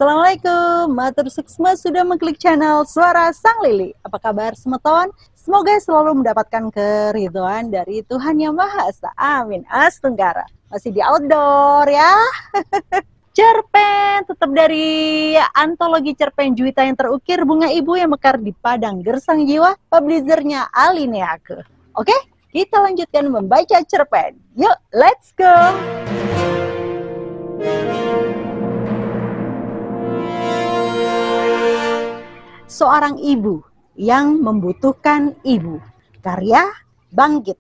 Assalamualaikum, matur suksma sudah mengklik channel Suara Sang Lili. Apa kabar semeton? Semoga selalu mendapatkan keridhaan dari Tuhan Yang Maha Esa. Amin. Astenggara. Masih di outdoor ya. Cerpen tetap dari antologi cerpen Juwita yang terukir, Bunga Ibu yang mekar di Padang Gersang Jiwa, publishernya Alineake. Oke, kita lanjutkan membaca cerpen. Yuk, let's go. Seorang ibu yang membutuhkan ibu. Karya Bangkit.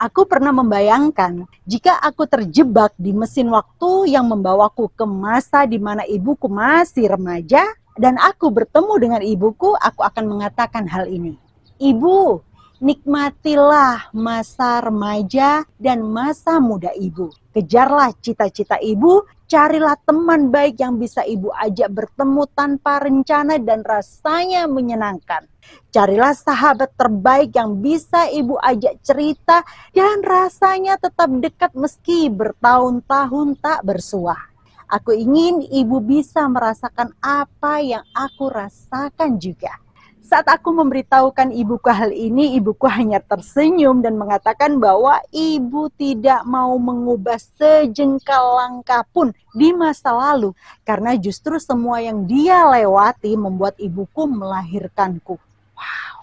Aku pernah membayangkan jika aku terjebak di mesin waktu yang membawaku ke masa di mana ibuku masih remaja dan aku bertemu dengan ibuku, aku akan mengatakan hal ini. Ibu, nikmatilah masa remaja dan masa muda ibu. Kejarlah cita-cita ibu, carilah teman baik yang bisa ibu ajak bertemu tanpa rencana dan rasanya menyenangkan. Carilah sahabat terbaik yang bisa ibu ajak cerita dan rasanya tetap dekat meski bertahun-tahun tak bersuah. Aku ingin ibu bisa merasakan apa yang aku rasakan juga. Saat aku memberitahukan ibuku hal ini, ibuku hanya tersenyum dan mengatakan bahwa ibu tidak mau mengubah sejengkal langkah pun di masa lalu. Karena justru semua yang dia lewati membuat ibuku melahirkanku. Wow.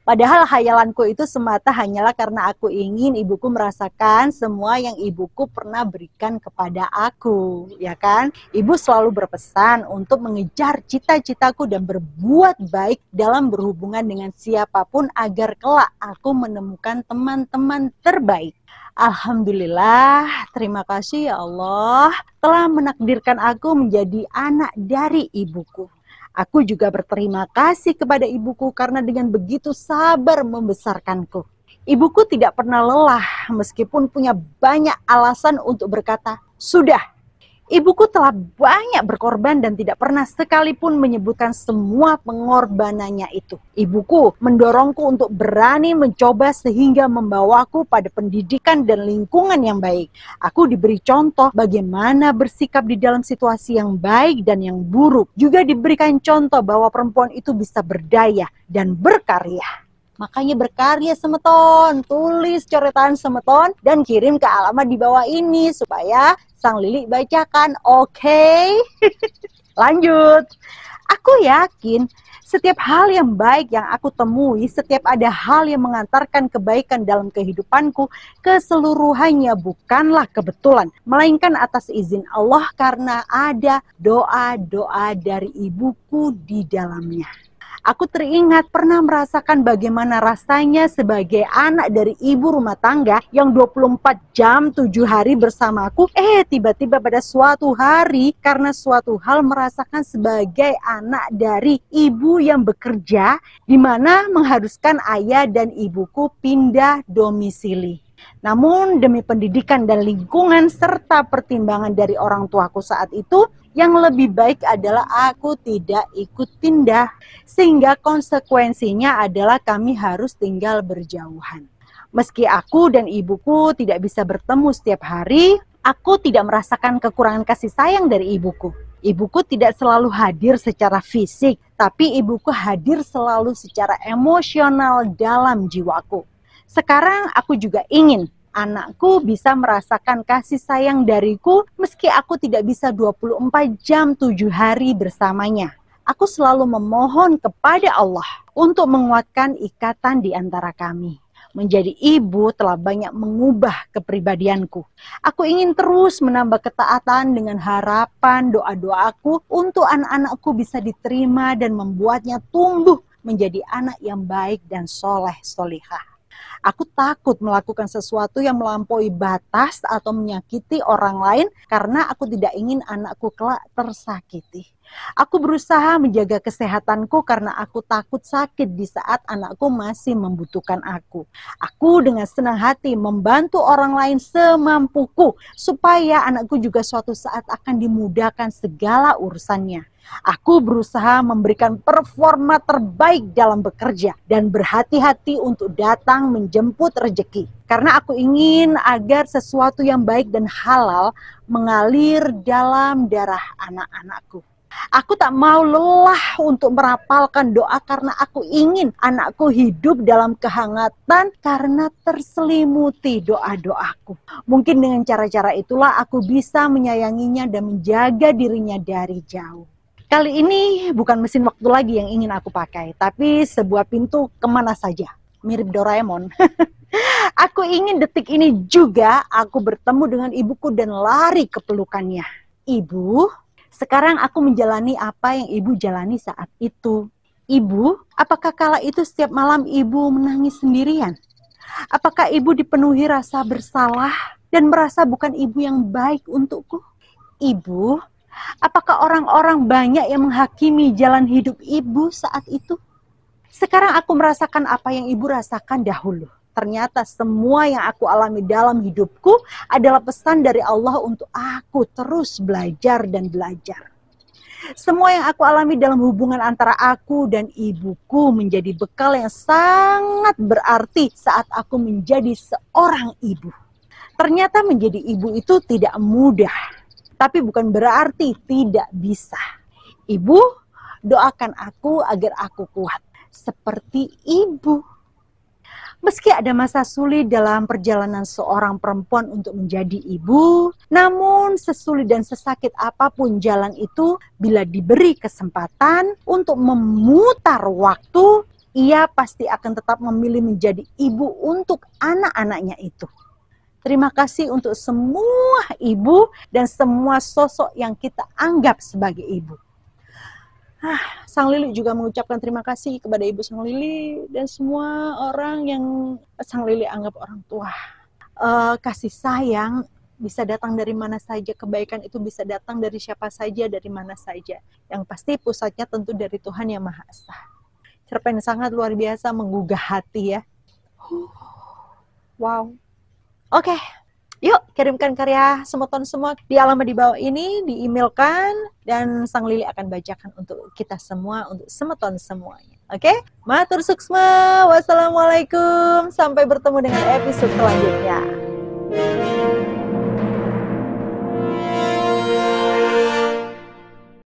Padahal hayalanku itu semata hanyalah karena aku ingin ibuku merasakan semua yang ibuku pernah berikan kepada aku, ya kan? Ibu selalu berpesan untuk mengejar cita-citaku dan berbuat baik dalam berhubungan dengan siapapun agar kelak aku menemukan teman-teman terbaik. Alhamdulillah, terima kasih ya Allah telah menakdirkan aku menjadi anak dari ibuku. Aku juga berterima kasih kepada ibuku karena dengan begitu sabar membesarkanku. Ibuku tidak pernah lelah meskipun punya banyak alasan untuk berkata, "Sudah." Ibuku telah banyak berkorban dan tidak pernah sekalipun menyebutkan semua pengorbanannya itu. Ibuku mendorongku untuk berani mencoba sehingga membawaku pada pendidikan dan lingkungan yang baik. Aku diberi contoh bagaimana bersikap di dalam situasi yang baik dan yang buruk. Juga diberikan contoh bahwa perempuan itu bisa berdaya dan berkarya. Makanya berkarya semeton, tulis coretan semeton dan kirim ke alamat di bawah ini supaya Sang Lili bacakan, oke? Lanjut. Aku yakin setiap hal yang baik yang aku temui, setiap ada hal yang mengantarkan kebaikan dalam kehidupanku, keseluruhannya bukanlah kebetulan, melainkan atas izin Allah karena ada doa-doa dari ibuku di dalamnya. Aku teringat pernah merasakan bagaimana rasanya sebagai anak dari ibu rumah tangga yang 24 jam 7 hari bersamaku. Tiba-tiba pada suatu hari karena suatu hal merasakan sebagai anak dari ibu yang bekerja, di mana mengharuskan ayah dan ibuku pindah domisili. Namun demi pendidikan dan lingkungan serta pertimbangan dari orang tuaku saat itu, yang lebih baik adalah aku tidak ikut pindah. Sehingga konsekuensinya adalah kami harus tinggal berjauhan. Meski aku dan ibuku tidak bisa bertemu setiap hari, aku tidak merasakan kekurangan kasih sayang dari ibuku. Ibuku tidak selalu hadir secara fisik, tapi ibuku hadir selalu secara emosional dalam jiwaku. Sekarang aku juga ingin anakku bisa merasakan kasih sayang dariku meski aku tidak bisa 24 jam 7 hari bersamanya. Aku selalu memohon kepada Allah untuk menguatkan ikatan di antara kami. Menjadi ibu telah banyak mengubah kepribadianku. Aku ingin terus menambah ketaatan dengan harapan doa-doaku untuk anak-anakku bisa diterima dan membuatnya tumbuh menjadi anak yang baik dan soleh-solihah. Aku takut melakukan sesuatu yang melampaui batas atau menyakiti orang lain karena aku tidak ingin anakku kelak tersakiti. Aku berusaha menjaga kesehatanku karena aku takut sakit di saat anakku masih membutuhkan aku. Aku dengan senang hati membantu orang lain semampuku supaya anakku juga suatu saat akan dimudahkan segala urusannya. Aku berusaha memberikan performa terbaik dalam bekerja dan berhati-hati untuk datang menjemput rezeki. Karena aku ingin agar sesuatu yang baik dan halal mengalir dalam darah anak-anakku. Aku tak mau lelah untuk merapalkan doa karena aku ingin anakku hidup dalam kehangatan karena terselimuti doa-doaku. Mungkin dengan cara-cara itulah aku bisa menyayanginya dan menjaga dirinya dari jauh. Kali ini bukan mesin waktu lagi yang ingin aku pakai, tapi sebuah pintu kemana saja. Mirip Doraemon. Aku ingin detik ini juga aku bertemu dengan ibuku dan lari ke pelukannya. Ibu, sekarang aku menjalani apa yang ibu jalani saat itu. Ibu, apakah kala itu setiap malam ibu menangis sendirian? Apakah ibu dipenuhi rasa bersalah dan merasa bukan ibu yang baik untukku? Ibu, apakah orang-orang banyak yang menghakimi jalan hidup ibu saat itu? Sekarang aku merasakan apa yang ibu rasakan dahulu. Ternyata semua yang aku alami dalam hidupku adalah pesan dari Allah untuk aku terus belajar dan belajar. Semua yang aku alami dalam hubungan antara aku dan ibuku menjadi bekal yang sangat berarti saat aku menjadi seorang ibu. Ternyata menjadi ibu itu tidak mudah, tapi bukan berarti tidak bisa. Ibu, doakan aku agar aku kuat seperti ibu. Meski ada masa sulit dalam perjalanan seorang perempuan untuk menjadi ibu, namun sesulit dan sesakit apapun jalan itu, bila diberi kesempatan untuk memutar waktu, ia pasti akan tetap memilih menjadi ibu untuk anak-anaknya itu. Terima kasih untuk semua ibu dan semua sosok yang kita anggap sebagai ibu. Sang Lili juga mengucapkan terima kasih kepada Ibu Sang Lili dan semua orang yang Sang Lili anggap orang tua. Kasih sayang bisa datang dari mana saja, kebaikan itu bisa datang dari siapa saja, dari mana saja. Yang pasti pusatnya tentu dari Tuhan Yang Maha Esa. Cerpen sangat luar biasa, menggugah hati ya. Wow. Oke. Yuk kirimkan karya Semeton semua di alamat di bawah ini, di-emailkan, dan Sang Lili akan bacakan untuk kita semua, untuk Semeton semuanya. Oke? Matur suksma, wassalamualaikum, sampai bertemu dengan episode selanjutnya.